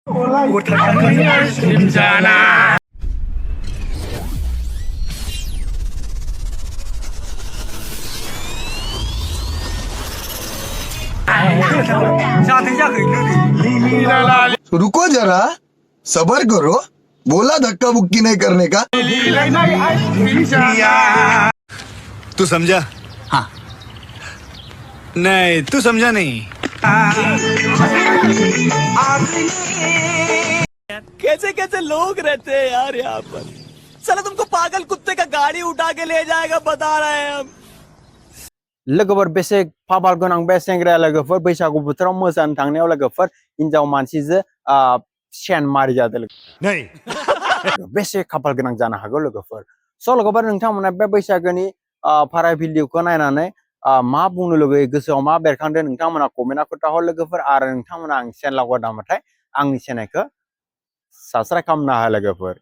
रुको जरा, सबर करो, बोला धक्का बुक्की नहीं करने का। तू समझा? हाँ। नहीं, तू समझा नहीं। कैसे कैसे लोग रहते हैं यार यहाँ पर। साला तुमको पागल कुत्ते का गाड़ी उठा के ले जाएगा बता रहे हैं हम। लोगोफोर बेसे फाबाल गोनां बे सेंग्रा लोगोफोर बैसागु बोथोराव मोसानो थांनायाव लोगोफोर हिनजाव मानसिजों सेन मारि जादों नहीं। बेसे खाफाल गोनां जानो हागौ लोगोफोर। स' लोगोफोर नोंथांमोना बे बैसागोनि भारा भिडिअखौ नायनानै मा बुंनो लुगैयो गोसोआव मा बेरखांदों नोंथांमोना कमेन्टआव खोन्थाहर लोगोफोर आरो नोंथांमोना आं चेनेलाव गोदानबाथाय आंनि चेनेलखौ साबस्क्राइब खालामना हो लोगोफोर।